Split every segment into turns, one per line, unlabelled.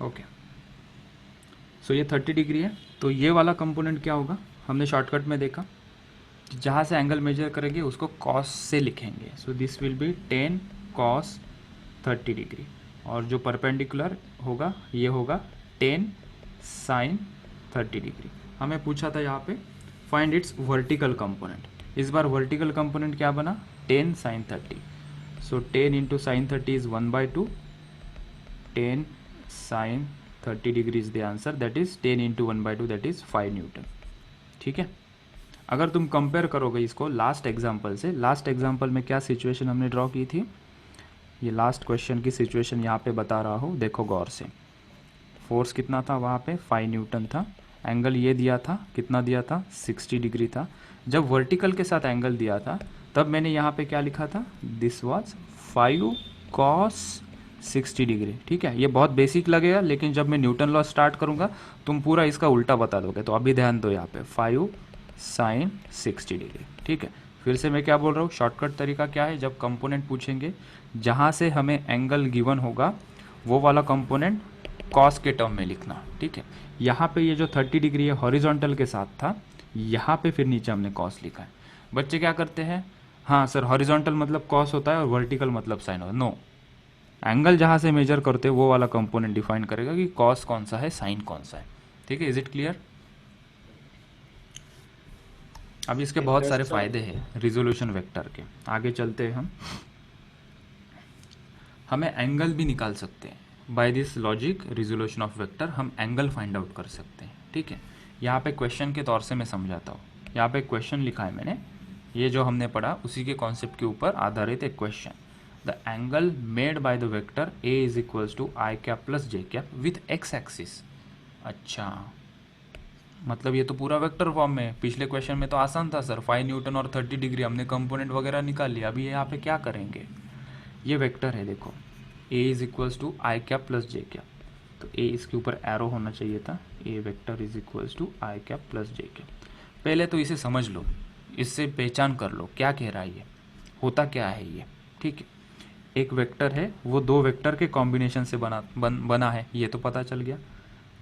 Okay, सो ये 30 degree है, तो ये वाला कंपोनेंट क्या होगा, हमने शॉर्टकट में देखा जहाँ से एंगल मेजर करेंगे उसको कॉस से लिखेंगे, so this will be 10 cos 30 degree, और जो परपेंडिकुलर होगा ये होगा 10 साइन 30 डिग्री। हमें पूछा था यहाँ पे फाइंड इट्स वर्टिकल कंपोनेंट, इस बार वर्टिकल कंपोनेंट क्या बना 10 sine 30, so 10 into sine 30 is 1/2, 10 sine 30 degree is the answer, that is 10 into 1/2 that is 5 newton. ठीक है, अगर तुम कंपेयर करोगे इसको लास्ट एग्जाम्पल से, लास्ट एग्जाम्पल में क्या सिचुएशन हमने ड्रॉ की थी, ये लास्ट क्वेश्चन की सिचुएशन यहाँ पे बता रहा हूँ, देखो गौर से। फोर्स कितना था वहाँ पे 5 न्यूटन था, एंगल ये दिया था, कितना दिया था 60 डिग्री था। जब वर्टिकल के साथ एंगल दिया था तब मैंने यहाँ पे क्या लिखा था, दिस वाज 5 कॉस 60 डिग्री। ठीक है, ये बहुत बेसिक लगेगा, लेकिन जब मैं न्यूटन लॉ स्टार्ट करूँगा तुम पूरा इसका उल्टा बता दोगे, तो अभी ध्यान दो यहाँ पे 5 साइन 60 डिग्री। ठीक है, फिर से मैं क्या बोल रहा हूँ, शॉर्टकट तरीका क्या है, जब कंपोनेंट पूछेंगे जहाँ से हमें एंगल गिवन होगा वो वाला कंपोनेंट कॉस के टर्म में लिखना। ठीक है, यहाँ पे ये जो 30 डिग्री है हॉरिजॉन्टल के साथ था, यहाँ पे फिर नीचे हमने कॉस लिखा है। बच्चे क्या करते हैं, हाँ सर हॉरिजॉन्टल मतलब कॉस होता है और वर्टिकल मतलब साइन होता है, नो, एंगल जहाँ से मेजर करते हैं वो वाला कंपोनेंट डिफाइन करेगा कि कॉस कौन सा है, साइन कौन सा है। ठीक है, इज इट क्लियर। अब इसके बहुत सारे फायदे हैं रिजोल्यूशन वेक्टर के, आगे चलते हैं हम। हमें एंगल भी निकाल सकते हैं by this logic resolution of vector, हम एंगल फाइंड आउट कर सकते हैं। ठीक है, यहाँ पे क्वेश्चन के तौर से मैं समझाता हूँ, यहाँ पे क्वेश्चन लिखा है मैंने, ये जो हमने पढ़ा उसी के कॉन्सेप्ट के ऊपर आधारित एक question. The angle made by the vector A is equals to I cap plus J cap with x axis. अच्छा, मतलब ये तो पूरा वेक्टर फॉर्म में है, पिछले क्वेश्चन में तो आसान था सर, 5 न्यूटन और 30 डिग्री हमने कंपोनेंट वगैरह निकाल लिया, अभी यहाँ पे क्या करेंगे, ये वेक्टर है देखो, A is equals to I cap plus J cap, तो ए इसके ऊपर एरो होना चाहिए था, A vector is equals to I cap plus J cap. पहले तो इसे समझ लो, इससे पहचान कर लो क्या कह रहा है, ये होता क्या है ये। ठीक है, एक वेक्टर है वो दो वेक्टर के कॉम्बिनेशन से बना है, ये तो पता चल गया,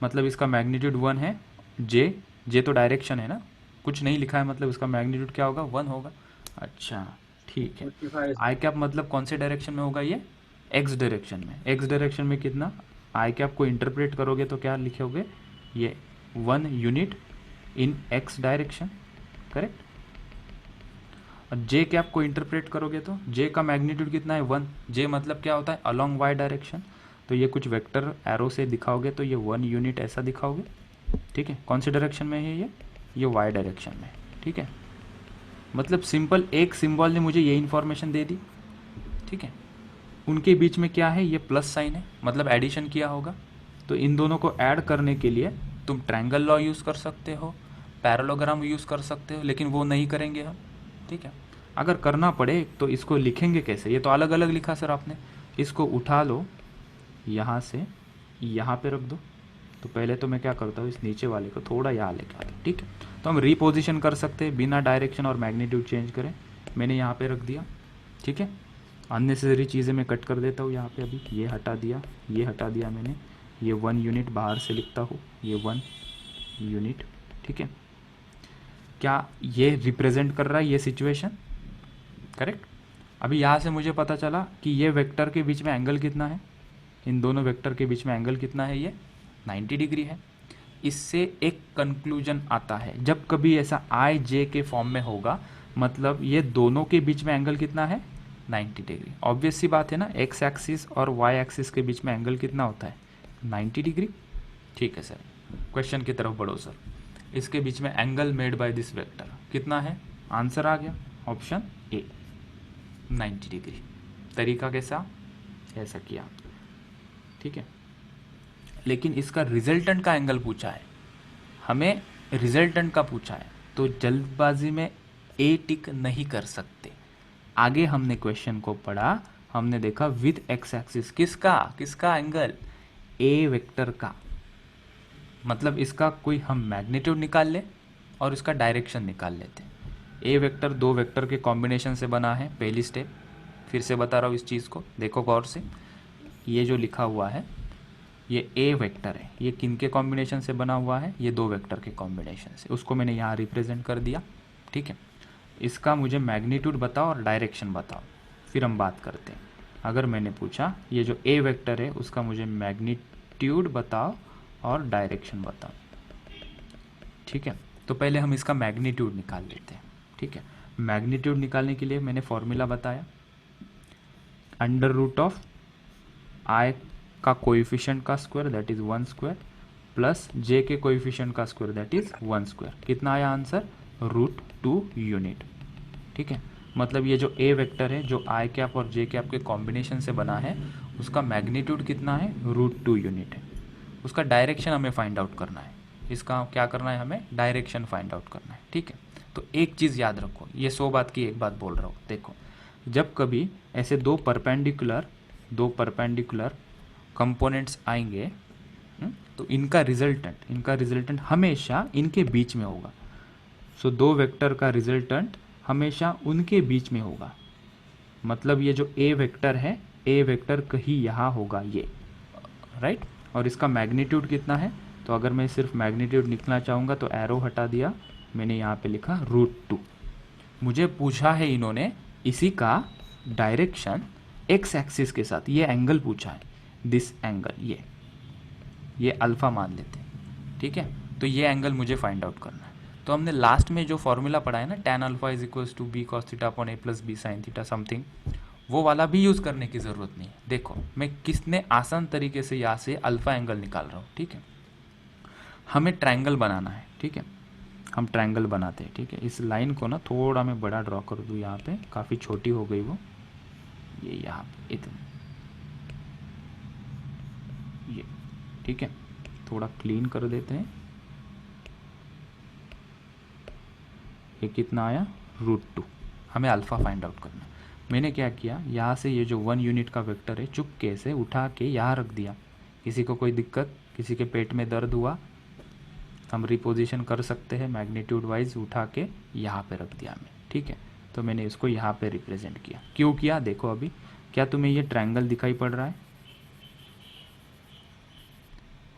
मतलब इसका मैग्नीट्यूड 1 है, जे तो डायरेक्शन है ना, कुछ नहीं लिखा है, मतलब इसका मैग्नीट्यूड क्या होगा 1 होगा। अच्छा ठीक है, आई कैप मतलब कौन से डायरेक्शन में होगा, ये एक्स डायरेक्शन में, एक्स डायरेक्शन में कितना, आई कैप को इंटरप्रेट करोगे तो क्या लिखोगे, ये 1 unit in x direction, correct. और जे कैप को इंटरप्रेट करोगे तो जे का मैग्नीट्यूड कितना है 1, जे मतलब क्या होता है अलोंग वाई डायरेक्शन, तो ये कुछ वेक्टर एरो से दिखाओगे तो ये 1 यूनिट ऐसा दिखाओगे। ठीक है, कौन से डायरेक्शन में है ये वाई डायरेक्शन में। ठीक है, मतलब सिंपल एक सिंबल ने मुझे ये इन्फॉर्मेशन दे दी। ठीक है, उनके बीच में क्या है, ये प्लस साइन है, मतलब एडिशन किया होगा, तो इन दोनों को ऐड करने के लिए तुम ट्रायंगल लॉ यूज़ कर सकते हो, पैरेललोग्राम यूज़ कर सकते हो, लेकिन वो नहीं करेंगे हम। ठीक है, अगर करना पड़े तो इसको लिखेंगे कैसे, ये तो अलग अलग लिखा सर आपने, इसको उठा लो यहाँ से यहाँ पे रख दो, तो पहले तो मैं क्या करता हूँ इस नीचे वाले को थोड़ा यहाँ लेके आता हूँ। ठीक है, तो हम रीपोजिशन कर सकते हैं बिना डायरेक्शन और मैग्नीट्यूड चेंज करें, मैंने यहाँ पे रख दिया। ठीक है, अननेसेसरी चीज़ें मैं कट कर देता हूँ यहाँ पे, अभी ये हटा दिया, ये हटा दिया मैंने, ये 1 यूनिट बाहर से लिखता हूँ, ये 1 यूनिट। ठीक है, क्या ये रिप्रेजेंट कर रहा है ये सिचुएशन, करेक्ट। अभी यहाँ से मुझे पता चला कि ये वेक्टर के बीच में एंगल कितना है, इन दोनों वेक्टर के बीच में एंगल कितना है, ये 90 डिग्री है। इससे एक कंक्लूजन आता है, जब कभी ऐसा आई जे के फॉर्म में होगा मतलब ये दोनों के बीच में एंगल कितना है 90 डिग्री। ऑब्वियस सी बात है ना, एक्स एक्सिस और वाई एक्सिस के बीच में एंगल कितना होता है 90 डिग्री। ठीक है सर, क्वेश्चन की तरफ बढ़ो सर, इसके बीच में angle made by this vector कितना है, आंसर आ गया ऑप्शन ए 90 डिग्री। तरीका कैसा, ऐसा किया। ठीक है, लेकिन इसका रिजल्टेंट का एंगल पूछा है, हमें रिजल्टेंट का पूछा है, तो जल्दबाजी में ए टिक नहीं कर सकते। आगे हमने क्वेश्चन को पढ़ा, हमने देखा विद एक्स एक्सिस किसका किसका एंगल, ए वेक्टर का, मतलब इसका कोई हम मैग्नीट्यूड निकाल ले और इसका डायरेक्शन निकाल लेते हैं। ए वेक्टर दो वेक्टर के कॉम्बिनेशन से बना है, पहली स्टेप, फिर से बता रहा हूँ इस चीज़ को देखो गौर से, ये जो लिखा हुआ है ये ए वेक्टर है, ये किन के कॉम्बिनेशन से बना हुआ है, ये दो वेक्टर के कॉम्बिनेशन से, उसको मैंने यहाँ रिप्रेजेंट कर दिया। ठीक है, इसका मुझे मैग्नीट्यूड बताओ और डायरेक्शन बताओ, फिर हम बात करते हैं। अगर मैंने पूछा ये जो ए वेक्टर है उसका मुझे मैग्नीट्यूड बताओ और डायरेक्शन बताओ। ठीक है, तो पहले हम इसका मैग्नीट्यूड निकाल लेते हैं। ठीक है, मैग्नीट्यूड निकालने के लिए मैंने फॉर्मूला बताया, अंडर रूट ऑफ आई का कोएफिशिएंट का square that is 1 square plus J के कोएफिशिएंट का स्क्वायर दैट इज 1 स्क्वायर। कितना आया आंसर, √2 यूनिट। ठीक है, मतलब ये जो ए वेक्टर है जो आई कैप और जे कैप के कॉम्बिनेशन से बना है उसका मैग्नीट्यूड कितना है, √2 यूनिट है। उसका डायरेक्शन हमें फाइंड आउट करना है, इसका क्या करना है, हमें डायरेक्शन फाइंड आउट करना है। ठीक है, तो एक चीज़ याद रखो, ये 100 बात की एक बात बोल रहा हूँ। देखो, जब कभी ऐसे दो परपेंडिकुलर कंपोनेंट्स आएंगे तो इनका रिजल्टेंट हमेशा इनके बीच में होगा। सो दो वेक्टर का रिजल्टेंट हमेशा उनके बीच में होगा। मतलब ये जो ए वेक्टर है, ए वेक्टर कहीं यहाँ होगा ये, राइट। और इसका मैग्नीट्यूड कितना है, तो अगर मैं सिर्फ मैग्नीट्यूड निकलना चाहूँगा तो एरो हटा दिया, मैंने यहाँ पे लिखा √2। मुझे पूछा है इन्होंने इसी का डायरेक्शन एक्स एक्सिस के साथ, ये एंगल पूछा है, दिस एंगल, ये अल्फ़ा मान लेते हैं। ठीक है, तो ये एंगल मुझे फाइंड आउट करना है। तो हमने लास्ट में जो फॉर्मूला पढ़ा है ना, tan alpha is equals to b cos theta upon a plus b sine theta something, वो वाला भी यूज़ करने की ज़रूरत नहीं है। देखो मैं कितने आसान तरीके से यहाँ से अल्फ़ा एंगल निकाल रहा हूँ। ठीक है, हमें ट्रायंगल बनाना है। ठीक है, हम ट्रायंगल बनाते हैं। ठीक है, इस लाइन को ना थोड़ा मैं बड़ा ड्रॉ कर दूँ, यहाँ पे काफ़ी छोटी हो गई वो, ये यहाँ पे इतना, ये ठीक है, थोड़ा क्लीन कर देते हैं। ये कितना आया, √2। हमें अल्फ़ा फाइंड आउट करना। मैंने क्या किया, यहाँ से ये जो 1 यूनिट का वेक्टर है चुपके से उठा के यहाँ रख दिया। किसी को कोई दिक्कत, किसी के पेट में दर्द हुआ, हम रिपोजिशन कर सकते हैं, मैग्नीट्यूड वाइज उठा के यहाँ पे रख दिया मैं। ठीक है, तो मैंने इसको यहाँ पे रिप्रेजेंट किया। क्यों किया, देखो अभी क्या तुम्हें ये ट्रायंगल दिखाई पड़ रहा है?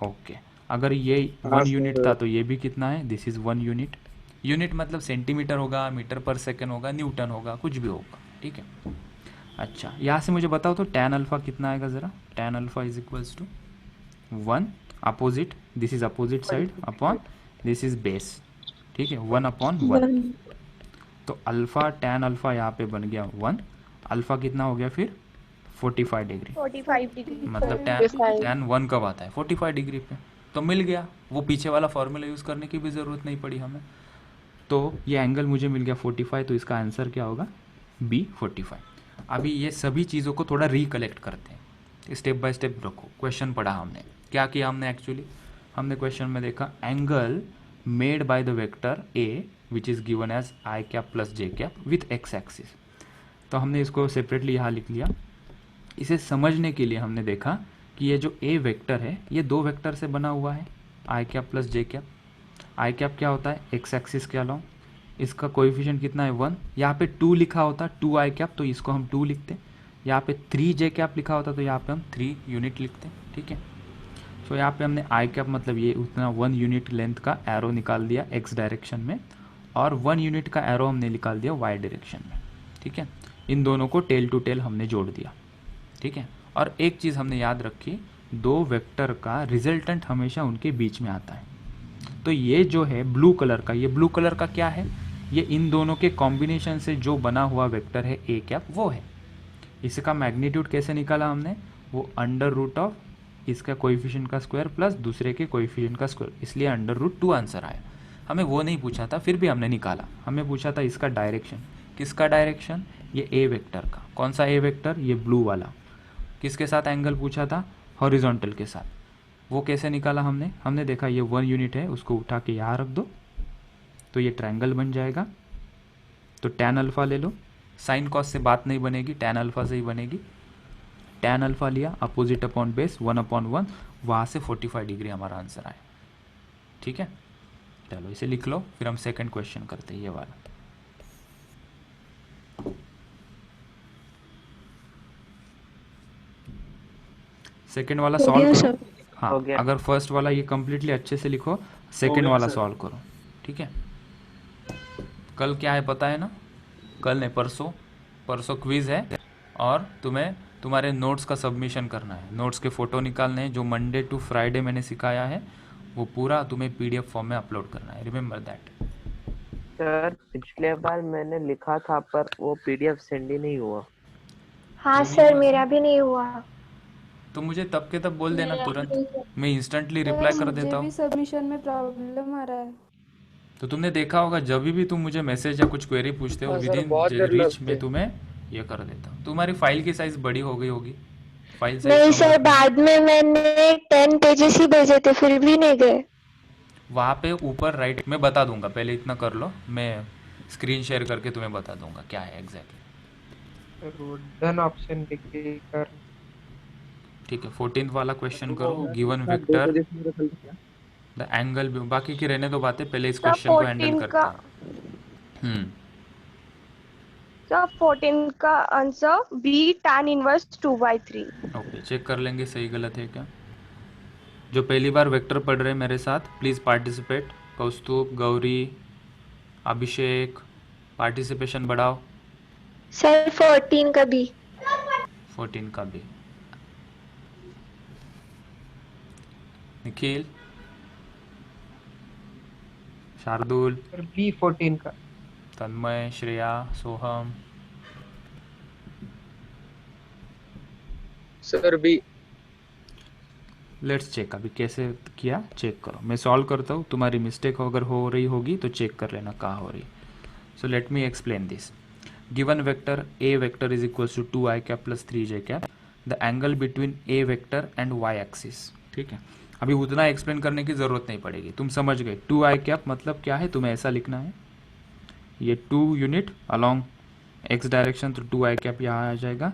ओके, अगर ये 1 यूनिट था तो ये भी कितना है, दिस इज़ 1 यूनिट। यूनिट मतलब सेंटीमीटर होगा, मीटर पर सेकेंड होगा, न्यूटन होगा, कुछ भी होगा। ठीक है, अच्छा यहाँ से मुझे बताओ तो tan अल्फ़ा कितना आएगा ज़रा। tan alpha is equals to 1 opposite, this is opposite side upon this is base. ठीक है, 1/1। तो अल्फ़ा tan अल्फ़ा यहाँ पे बन गया 1, अल्फ़ा कितना हो गया फिर 45 डिग्री।
45 डिग्री।
मतलब tan 1 कब आता है, 45 डिग्री पे। तो मिल गया, वो पीछे वाला फॉर्मूला यूज़ करने की भी ज़रूरत नहीं पड़ी हमें। तो ये एंगल मुझे मिल गया 45, तो इसका आंसर क्या होगा, B 45। अभी ये सभी चीज़ों को थोड़ा रिकलेक्ट करते हैं, स्टेप बाय स्टेप रखो। क्वेश्चन पढ़ा हमने, क्या किया हमने एक्चुअली, हमने क्वेश्चन में देखा angle made by the vector A which is given as i cap plus J cap with x axis. तो हमने इसको सेपरेटली यहाँ लिख लिया। इसे समझने के लिए हमने देखा कि ये जो A वेक्टर है ये दो वेक्टर से बना हुआ है, आई कैप प्लस जे कैप। आई कैप क्या होता है, एक्स एक्सिस के अलाउ, इसका कोएफिशिएंट कितना है 1। यहाँ पे 2 लिखा होता 2 आई कैप, तो इसको हम 2 लिखते। यहाँ पे 3 जे कैप लिखा होता तो यहाँ पे हम 3 यूनिट लिखते। ठीक है, तो यहाँ पे हमने आई कैप मतलब ये उतना 1 यूनिट लेंथ का एरो निकाल दिया एक्स डायरेक्शन में, और 1 यूनिट का एरो हमने निकाल दिया वाई डायरेक्शन में। ठीक है, इन दोनों को टेल टू टेल हमने जोड़ दिया। ठीक है, और एक चीज़ हमने याद रखी, दो वेक्टर का रिजल्टेंट हमेशा उनके बीच में आता है। तो ये जो है ब्लू कलर का, ये ब्लू कलर का क्या है, ये इन दोनों के कॉम्बिनेशन से जो बना हुआ वेक्टर है ए कैप, वो है। इसका मैग्नीट्यूड कैसे निकाला हमने, वो अंडर रूट ऑफ इसका कोएफिशिएंट का स्क्वायर प्लस दूसरे के कोएफिशिएंट का स्क्वायर, इसलिए अंडर रूट 2 आंसर आया। हमें वो नहीं पूछा था, फिर भी हमने निकाला। हमें पूछा था इसका डायरेक्शन, किसका डायरेक्शन, ये ए वेक्टर का। कौन सा ए वेक्टर, ये ब्लू वाला। किसके साथ एंगल पूछा था, हॉरिजॉन्टल के साथ। वो कैसे निकाला हमने, हमने देखा ये 1 यूनिट है, उसको उठा के यहाँ रख दो तो ये ट्रायंगल बन जाएगा। तो tan अल्फ़ा ले लो, साइन कॉस से बात नहीं बनेगी, tan अल्फ़ा से ही बनेगी। tan अल्फ़ा लिया, अपोजिट अपॉन बेस 1/1, वहाँ से 45 डिग्री हमारा आंसर आया। ठीक है, चलो इसे लिख लो, फिर हम सेकंड क्वेश्चन करते हैं, ये वाला। सेकंड वाला सॉल्व करो। हाँ,
हो गया।
अगर फर्स्ट वाला ये कम्प्लीटली अच्छे से लिखो,
हो
सेकंड
गया
वाला
सर।
सॉल्व करो। ठीक है, कल क्या है पता है ना? कल नहीं, परसों, परसों क्विज़ है और तुम्हें तुम्हारे नोट्स का सबमिशन करना है। नोट्स के फ़ोटो निकालने हैं, जो मंडे टू फ्राइडे मैंने सिखाया है वो पूरा तुम्हें पीडीएफ फॉर्म में अपलोड करना है। Remember that.
सर पिछले बार मैंने लिखा था पर वो पीडीएफ सेंड ही नहीं हुआ।
हाँ
क्यों नहीं
सर,
हुआ
मेरा
सर?
भी नहीं हुआ।
तो मुझे तब के तब बोल देना
मेरा भी
तुरंत,
नहीं हुआ।
मैं इंस्टेंटली
सर
रिप्लाई कर
मुझे
देता
भी
हूँ।
सबमिशन में प्रॉब्लम आ रहा है।
तो तुमने देखा होगा जब भी तुम मुझे मैसेज या कुछ क्वेरी पूछते हो,
हाँ
विद
सर,
इन
बहुत देर
रीच
लगती
में
है।
तुम्हें ये कर देता हूँ। तुम्हारी फाइल की साइज़ बड़ी हो गई होगी, फाइल साइज़
नहीं
कम
सर,
रखना है।
बाद में मैंने 10 पेजेस ही भेजे थे, फिर भी नहीं गए।
वहाँ पे ऊपर राइट मैं बता दूंगा, पहले इतना कर लो, मैं स्क्रीन शेयर करके तुम्हें बता दूंगा क्या है एग्जैक्टली।
डन ऑप्शन लिखी कर।
ठीक है, 14th वाला क्वेश्चन
वो
करो।
मैं
गिवन
पूछना 2
वेक्टर
बजे से मेरा कल था।
द एंगल, बाकी की रहने दो बातें, पहले इस
सर
क्वेश्चन को हैंडल
14 का
करते हैं। हम्म,
सर 14 का answer b tan inverse 2/3।
Okay, check कर लेंगे सही गलत है क्या। जो पहली बार वेक्टर पढ़ रहे हैं मेरे साथ, please participate. Kaustubh, Gauri, Abhishek, participation बढ़ाओ।
सर 14 का बी।
14 का भी। निखिल, शार्दुल,
सर बी 14 का।
Tanmay, Shreya, Soham,
sir b.
Let's check. अभी कैसे किया चेक करो, मैं सॉल्व करता हूँ, तुम्हारी मिस्टेक अगर हो रही होगी तो चेक कर लेना कहाँ हो रही। So let me explain this. Given vector A vector is equals to 2i cap plus 3j cap, the angle between A vector and y axis. ठीक है, अभी उतना एक्सप्लेन करने की ज़रूरत नहीं पड़ेगी, तुम समझ गए। 2i कैप मतलब क्या है, तुम्हें ऐसा लिखना है, ये 2 यूनिट अलॉन्ग एक्स डायरेक्शन, तो 2i कैप यहाँ आ जाएगा।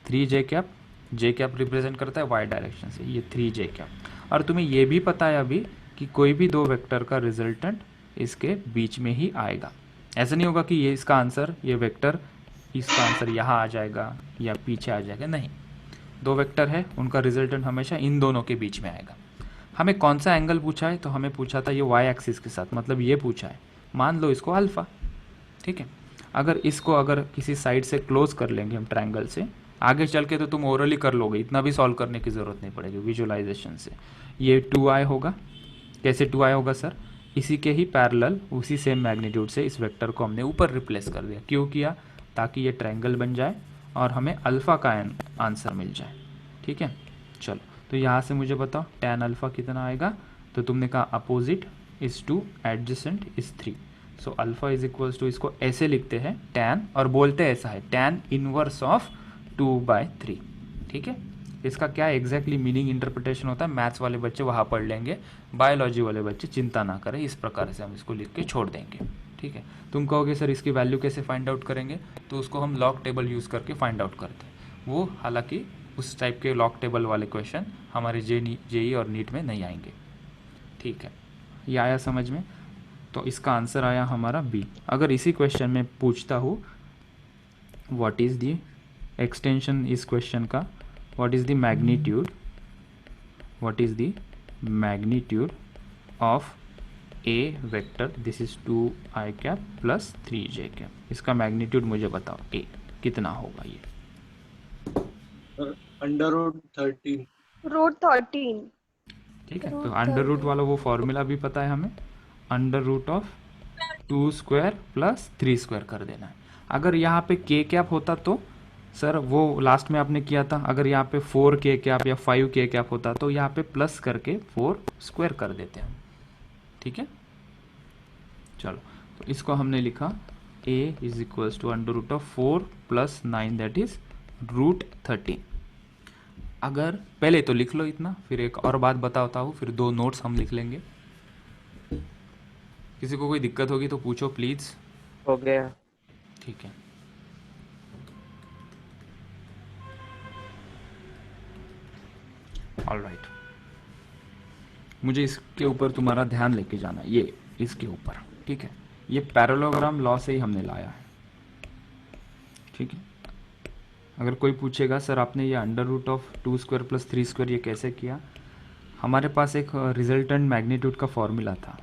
3j कैप, जे कैप रिप्रेजेंट करता है वाई डायरेक्शन से, ये 3j कैप। और तुम्हें ये भी पता है अभी कि कोई भी दो वेक्टर का रिजल्टेंट इसके बीच में ही आएगा। ऐसा नहीं होगा कि ये इसका आंसर, ये वेक्टर इसका आंसर यहाँ आ जाएगा या पीछे आ जाएगा, नहीं। दो वेक्टर है, उनका रिजल्टेंट हमेशा इन दोनों के बीच में आएगा। हमें कौन सा एंगल पूछा है, तो हमें पूछा था ये वाई एक्सिस के साथ, मतलब ये पूछा है, मान लो इसको अल्फ़ा। ठीक है, अगर इसको अगर किसी साइड से क्लोज कर लेंगे हम ट्रायंगल से, आगे चल के तो तुम ओरली कर लोगे, इतना भी सॉल्व करने की ज़रूरत नहीं पड़ेगी विजुअलाइजेशन से। ये 2i होगा। कैसे 2i होगा सर? इसी के ही पैरेलल, उसी सेम मैग्नीट्यूड से इस वेक्टर को हमने ऊपर रिप्लेस कर दिया। क्यों किया? ताकि ये ट्रायंगल बन जाए और हमें अल्फ़ा का आंसर मिल जाए। ठीक है, चलो तो यहाँ से मुझे बताओ tan अल्फ़ा कितना आएगा। तो तुमने कहा opposite is 2, adjacent is 3। So alpha is equals to, इसको ऐसे लिखते हैं tan, और बोलते ऐसा है tan इनवर्स ऑफ 2/3। ठीक है, इसका क्या एग्जैक्टली मीनिंग इंटरप्रिटेशन होता है, मैथ्स वाले बच्चे वहाँ पढ़ लेंगे, बायोलॉजी वाले बच्चे चिंता ना करें, इस प्रकार से हम इसको लिख के छोड़ देंगे। ठीक है, तुम कहोगे सर इसकी वैल्यू कैसे फाइंड आउट करेंगे, तो उसको हम लॉग टेबल यूज़ करके फाइंड आउट करते हैं। वो हालांकि उस टाइप के लॉग टेबल वाले क्वेश्चन हमारे जेई और नीट में नहीं आएंगे। ठीक है, ये आया समझ में? तो इसका आंसर आया हमारा बी। अगर इसी क्वेश्चन में पूछता हूँ व्हाट इज़ दी एक्सटेंशन इस क्वेश्चन का, what is the magnitude, what is the magnitude of A vector, this is 2i cap plus 3j cap, इसका मैग्नीट्यूड मुझे बताओ ए कितना होगा ये।
√13।
√13।
ठीक है, तो
रूट
अंडर रूट
13।
वाला वो फॉर्मूला भी पता है हमें, under root of 2 square plus 3 square कर देना है। अगर यहाँ पे के कैप होता तो सर वो लास्ट में आपने किया था, अगर यहाँ पे 4k कैप या 5k कैप होता तो यहाँ पे प्लस करके 4 स्क्वायर कर देते हैं। ठीक है, चलो तो इसको हमने लिखा a is equals to under root of 4 plus 9 that is √13। अगर पहले तो लिख लो इतना, फिर एक और बात बताता हूँ, फिर दो नोट्स हम लिख लेंगे। किसी को कोई दिक्कत होगी तो पूछो प्लीज़।
हो गया।
ठीक है, ऑलराइट, मुझे इसके ऊपर तुम्हारा ध्यान लेके जाना है, ये इसके ऊपर। ठीक है, ये पैरेललोग्राम लॉ से ही हमने लाया है। ठीक है, अगर कोई पूछेगा सर आपने ये under root of 2 square plus 3 square ये कैसे किया, हमारे पास एक रिजल्टेंट मैग्नीट्यूड का फॉर्मूला था,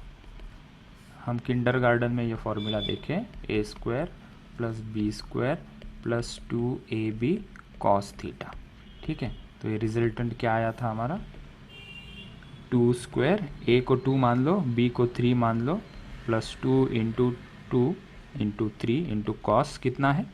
हम किंडरगार्टन में ये फॉर्मूला देखें, A square plus B square plus 2ab cos theta. ठीक है, तो ये रिजल्टेंट क्या आया था हमारा, 2 स्क्वायर, ए को 2 मान लो, बी को 3 मान लो, plus 2 into 2 into 3 into cos कितना है,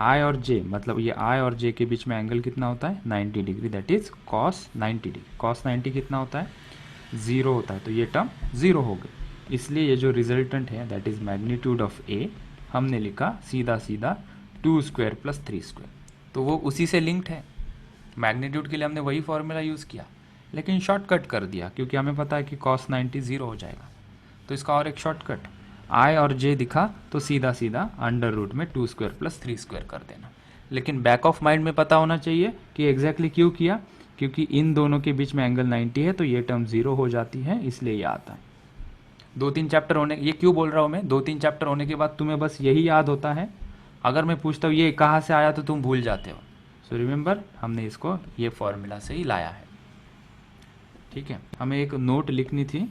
आई और जे, मतलब ये आई और जे के बीच में एंगल कितना होता है 90 degree, that is cos 90 degree. Cos 90 कितना होता है 0 होता है, तो ये टर्म 0 हो गई। इसलिए ये जो रिजल्टेंट है दैट इज मैग्नीट्यूड ऑफ ए, हमने लिखा सीधा सीधा 2 स्क्वायर प्लस 3 स्क्वायर, तो वो उसी से लिंक्ड है। मैग्नीट्यूड के लिए हमने वही फॉर्मूला यूज़ किया, लेकिन शॉर्टकट कर दिया क्योंकि हमें पता है कि कॉस 90 0 हो जाएगा। तो इसका और एक शॉर्टकट, आई और जे दिखा तो सीधा सीधा अंडर रूट में 2 स्क्वायर प्लस 3 स्क्वायर कर देना। लेकिन बैक ऑफ माइंड में पता होना चाहिए कि एग्जैक्टली क्यों किया, क्योंकि इन दोनों के बीच में एंगल 90 है तो ये टर्म 0 हो जाती है, इसलिए ये आता है। 2-3 चैप्टर होने, ये क्यों बोल रहा हूँ मैं, 2-3 चैप्टर होने के बाद तुम्हें बस यही याद होता है। अगर मैं पूछता हूँ ये कहाँ से आया तो तुम भूल जाते हो। सो रिमेंबर, हमने इसको ये फॉर्मूला से ही लाया है। ठीक है, हमें एक नोट लिखनी थी,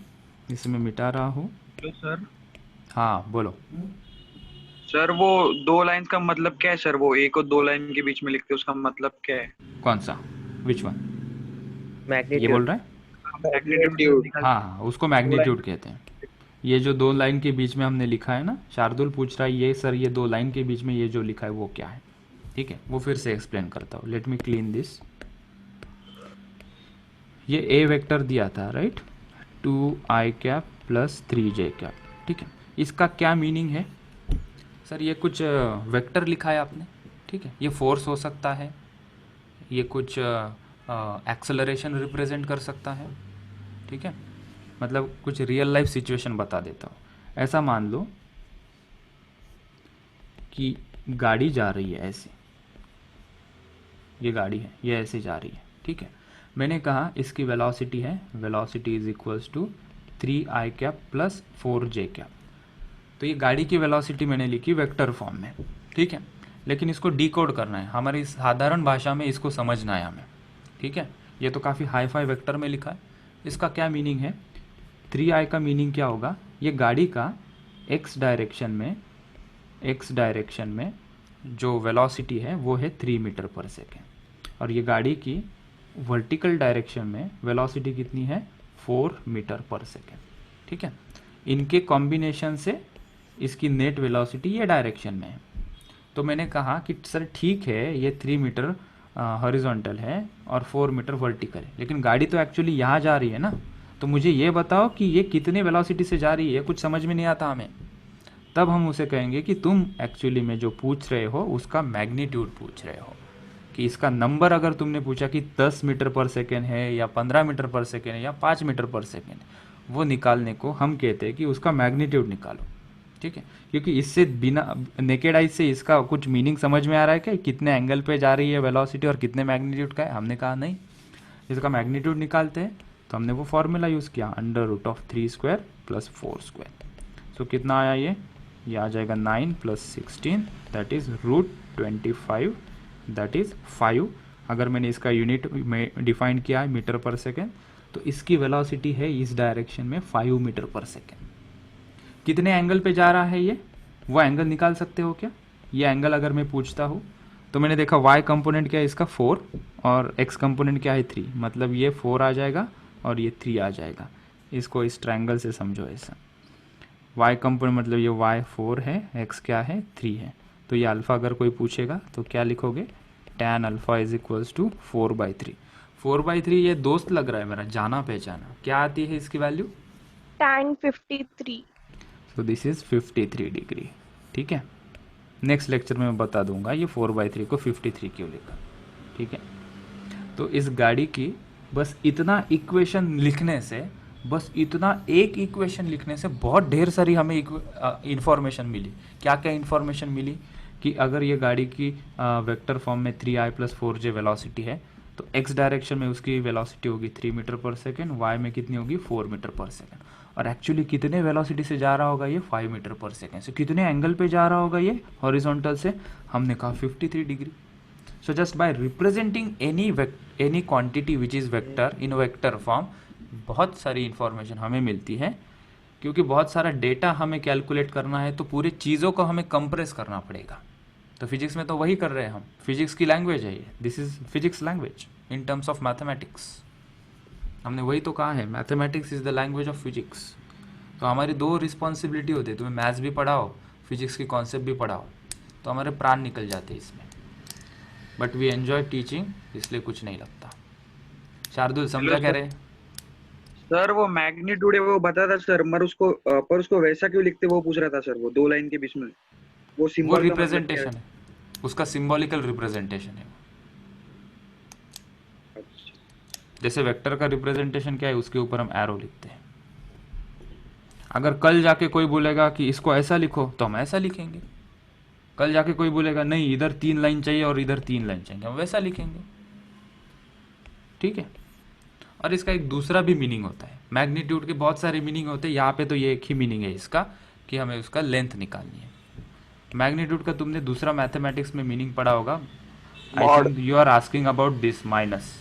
इसे मैं मिटा रहा हूँ।
तो सर
हाँ बोलो।
सर वो 2 लाइन का मतलब क्या है सर, वो एक और 2 लाइन के बीच में लिखते हैं उसका मतलब क्या है?
कौन सा, विच वन, ये
मैग्नीट्यूड।
बोल रहे हैं?
मैग्नीट्यूड।
हाँ, उसको मैग्नीट्यूड कहते हैं। ये जो 2 लाइन के बीच में हमने लिखा है ना, शार्दुल पूछ रहा है ये सर ये 2 लाइन के बीच में ये जो लिखा है वो क्या है। ठीक है, वो फिर से एक्सप्लेन करता हूँ। Let me clean this. ये ए वेक्टर दिया था right, 2i cap plus 3j cap. ठीक है, इसका क्या मीनिंग है सर, ये कुछ वेक्टर लिखा है आपने। ठीक है, ये फोर्स हो सकता है, ये कुछ एक्सेलरेशन रिप्रेजेंट कर सकता है। ठीक है, मतलब कुछ रियल लाइफ सिचुएशन बता देता हूँ। ऐसा मान लो कि गाड़ी जा रही है ऐसे, ये गाड़ी है, ये ऐसे जा रही है। ठीक है, मैंने कहा इसकी वेलोसिटी है, velocity is equals to 3i cap plus 4j cap. तो ये गाड़ी की वेलोसिटी मैंने लिखी वेक्टर फॉर्म में। ठीक है, लेकिन इसको डिकोड करना है, हमारी साधारण भाषा में इसको समझना है हमें। ठीक है, ये तो काफ़ी हाई फाई वेक्टर में लिखा है। इसका क्या मीनिंग है, 3i का मीनिंग क्या होगा, ये गाड़ी का x डायरेक्शन में जो वेलोसिटी है वो है 3 मीटर पर सेकेंड, और ये गाड़ी की वर्टिकल डायरेक्शन में वेलोसिटी कितनी है 4 मीटर पर सेकेंड। ठीक है, इनके कॉम्बिनेशन से इसकी नेट वेलोसिटी ये डायरेक्शन में है। तो मैंने कहा कि सर ठीक है ये 3 मीटर हॉरिजॉन्टल है और 4 मीटर वर्टिकल है, लेकिन गाड़ी तो एक्चुअली यहाँ जा रही है ना, तो मुझे ये बताओ कि ये कितने वेलोसिटी से जा रही है, कुछ समझ में नहीं आता हमें। तब हम उसे कहेंगे कि तुम एक्चुअली में जो पूछ रहे हो उसका मैग्नीट्यूड पूछ रहे हो, कि इसका नंबर अगर तुमने पूछा कि 10 मीटर पर सेकेंड है या 15 मीटर पर सेकेंड है या 5 मीटर पर सेकेंड, वो निकालने को हम कहते हैं कि उसका मैग्नीट्यूड निकालो। ठीक है, क्योंकि इससे बिना नेकेड आई से इसका कुछ मीनिंग समझ में आ रहा है क्या, कितने एंगल पे जा रही है वेलोसिटी और कितने मैग्नीट्यूड का है। हमने कहा नहीं, इसका मैग्नीट्यूड निकालते हैं, तो हमने वो फॉर्मूला यूज़ किया, under root of 3 square plus 4 square. So कितना आया ये आ जाएगा 9 plus 16 that is root 25 that is 5। अगर मैंने इसका यूनिट में डिफाइन किया है मीटर पर सेकेंड, तो इसकी वेलोसिटी है इस डायरेक्शन में 5 मीटर पर सेकेंड। कितने एंगल पे जा रहा है ये, वो एंगल निकाल सकते हो क्या? ये एंगल अगर मैं पूछता हूँ तो मैंने देखा y कंपोनेंट क्या है इसका 4 और x कंपोनेंट क्या है 3, मतलब ये 4 आ जाएगा और ये 3 आ जाएगा। इसको इस ट्रायंगल से समझो ऐसा, y कंपोनेंट मतलब ये y 4 है, x क्या है 3 है। तो ये अल्फ़ा अगर कोई पूछेगा तो क्या लिखोगे, tan alpha is equals to 4/3। 4/3 ये दोस्त लग रहा है मेरा, जाना पहचाना। क्या आती है इसकी वैल्यू,
tan 53।
तो दिस इज 53 डिग्री। ठीक है, नेक्स्ट लेक्चर में मैं बता दूंगा ये 4/3 को 53 क्यों लिखा। ठीक है, तो इस गाड़ी की बस इतना इक्वेशन लिखने से, बस इतना एक इक्वेशन लिखने से बहुत ढेर सारी हमें इंफॉर्मेशन मिली। क्या क्या इंफॉर्मेशन मिली कि अगर ये गाड़ी की वेक्टर फॉर्म में 3i प्लस 4j वेलोसिटी है तो x डायरेक्शन में उसकी वेलोसिटी होगी 3 मीटर पर सेकेंड, y में कितनी होगी 4 मीटर पर सेकेंड, और एक्चुअली कितने वेलोसिटी से जा रहा होगा ये 5 मीटर पर सेकेंड से, कितने एंगल पे जा रहा होगा ये हॉरिजॉन्टल से, हमने कहा 53 degree. So just by representing any quantity which is vector in vector form बहुत सारी इन्फॉर्मेशन हमें मिलती है, क्योंकि बहुत सारा डेटा हमें कैलकुलेट करना है तो पूरे चीज़ों को हमें कंप्रेस करना पड़ेगा। तो फिजिक्स में तो वही कर रहे हैं हम, फिजिक्स की लैंग्वेज है ये, this is physics language in terms of mathematics. हमने वही तो कहा है, mathematics is the language of physics. तो हमारी दो रिस्पॉन्सिबिलिटी होती है, तुम्हें मैथ्स भी पढ़ाओ, फिजिक्स की कॉन्सेप्ट भी पढ़ाओ, तो हमारे प्राण निकल जाते हैं इसमें। बट वी एंजॉय टीचिंग, इसलिए कुछ नहीं लगता। शार्दुल समझा कह रहे?
सर वो मैग्नीट्यूड है वो बता था सर, पर उसको वैसा क्यों लिखते वो पूछ रहा था सर, वो 2 लाइन के बीच में वो
वो
सिंबल का मतलब क्या
रिप्रेजेंटेशन है, उसका सिंबॉलिकल रिप्रेजेंटेशन है।
है?
जैसे वेक्टर का रिप्रेजेंटेशन क्या है, उसके ऊपर हम एरो लिखते हैं। अगर कल जाके कोई बोलेगा कि इसको ऐसा लिखो तो हम ऐसा लिखेंगे। कल जाके कोई बोलेगा नहीं इधर 3 लाइन चाहिए और इधर 3 लाइन चाहिए, हम वैसा लिखेंगे। ठीक है। और इसका एक दूसरा भी मीनिंग होता है, मैग्नीट्यूड के बहुत सारे मीनिंग होते हैं, यहाँ पे तो ये एक ही मीनिंग है इसका कि हमें उसका लेंथ निकालनी है। मैग्नीट्यूड का तुमने दूसरा मैथमेटिक्स में मीनिंग पढ़ा होगा, I think you are asking about this minus.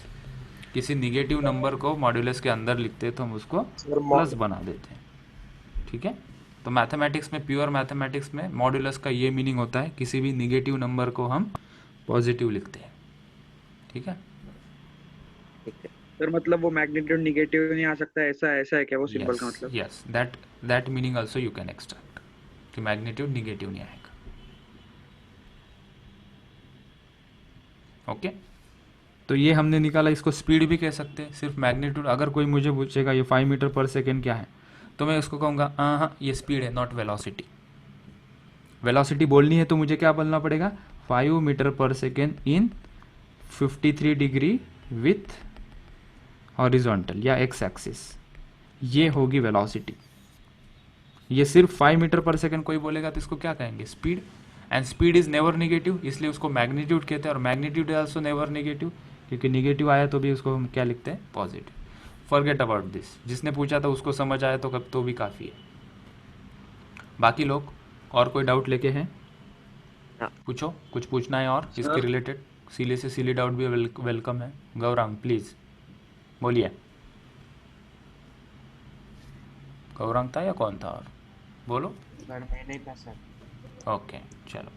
किसी निगेटिव नंबर को मॉड्यूलस के अंदर लिखते हैं तो हम उसको प्लस बना देते हैं। ठीक है। तो मैथमेटिक्स में, प्योर मैथमेटिक्स में मॉड्यूलस का ये मीनिंग होता है, किसी भी निगेटिव नंबर को हम पॉजिटिव लिखते हैं। ठीक है।
सर मतलब वो मैग्नीट्यूड निगेटिव नहीं आ सकता, ऐसा है क्या वो सिंबल का मतलब?
Yes, that meaning also you can extract कि मैग्नीट्यूड निगेटिव नहीं आएगा। ओके। तो ये हमने निकाला, इसको स्पीड भी कह सकते हैं, सिर्फ मैग्नीट्यूड। अगर कोई मुझे पूछेगा ये 5 मीटर पर सेकेंड क्या है, तो मैं उसको कहूँगा हाँ ये स्पीड है, नॉट वेलोसिटी। वेलोसिटी बोलनी है तो मुझे क्या बोलना पड़ेगा, 5 मीटर पर second in 53 degree with horizontal या एक्स एक्सिस, ये होगी वेलोसिटी। ये सिर्फ 5 मीटर पर सेकेंड कोई बोलेगा तो इसको क्या कहेंगे, speed. And speed is never negative, इसलिए उसको मैग्नीट्यूड कहते हैं। और magnitude is also never negative, क्योंकि नेगेटिव आया तो भी उसको हम क्या लिखते हैं, पॉजिटिव। फॉरगेट अबाउट दिस, जिसने पूछा था उसको समझ आया तो कब तो भी काफ़ी है। बाकी लोग और कोई डाउट लेके हैं, पूछो, कुछ पूछना है और इसके रिलेटेड, सिले से सिली डाउट भी वेलकम है। गौरांग प्लीज बोलिए। गौरांग था या कौन था, और बोलो।
सर मैंने था सर।
ओके चलो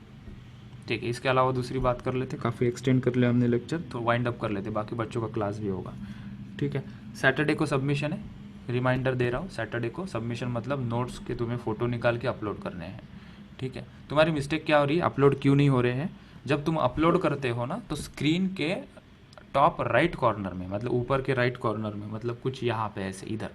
ठीक है। इसके अलावा दूसरी बात कर लेते, काफ़ी एक्सटेंड कर लिया हमने लेक्चर, तो वाइंड अप कर लेते, बाकी बच्चों का क्लास भी होगा। ठीक है। सैटरडे को सबमिशन है, रिमाइंडर दे रहा हूँ, सैटरडे को सबमिशन मतलब नोट्स के तुम्हें फ़ोटो निकाल के अपलोड करने हैं। ठीक है। तुम्हारी मिस्टेक क्या हो रही है, अपलोड क्यों नहीं हो रहे हैं, जब तुम अपलोड करते हो ना तो स्क्रीन के टॉप राइट कॉर्नर में, मतलब ऊपर के राइट कॉर्नर में, मतलब कुछ यहाँ पे ऐसे इधर,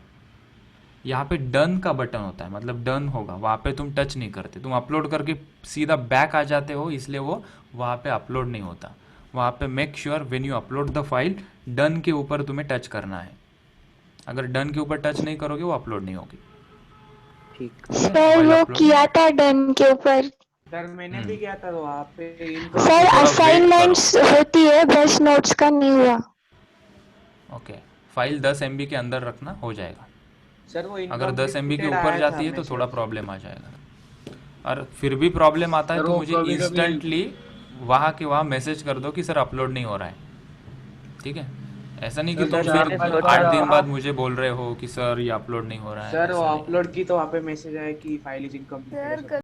यहाँ पे डन का बटन होता है, मतलब डन होगा, वहाँ पे तुम टच नहीं करते, तुम अपलोड करके सीधा बैक आ जाते हो, इसलिए वो वहाँ पे अपलोड नहीं होता। वहाँ पे make sure when you upload the file, done के ऊपर तुम्हें टच करना है। अगर डन के ऊपर टच नहीं करोगे वो अपलोड नहीं होगी।
ठीक।
सर वो किया था डन के ऊपर।
सर मैंने भी किया था, तो वहाँ पे
सर असाइनमेंट्स होती है, बस नोट्स का नहीं हुआ।
ओके। फाइल 10 MB के अंदर रखना, हो जाएगा।
सर वो
अगर 10 MB के ऊपर जाती है तो थोड़ा प्रॉब्लम आ जाएगा, और फिर भी प्रॉब्लम आता है तो मुझे इंस्टेंटली वहाँ के वहाँ मैसेज कर दो कि सर अपलोड नहीं हो रहा है। ठीक है। ऐसा नहीं कि तुम फिर 8 दिन बाद मुझे बोल रहे हो कि सर ये अपलोड नहीं हो रहा है।
सर वो अपलोड की तो वहाँ पे मैसेज आया कि फाइल इज इनकम्प्लीट।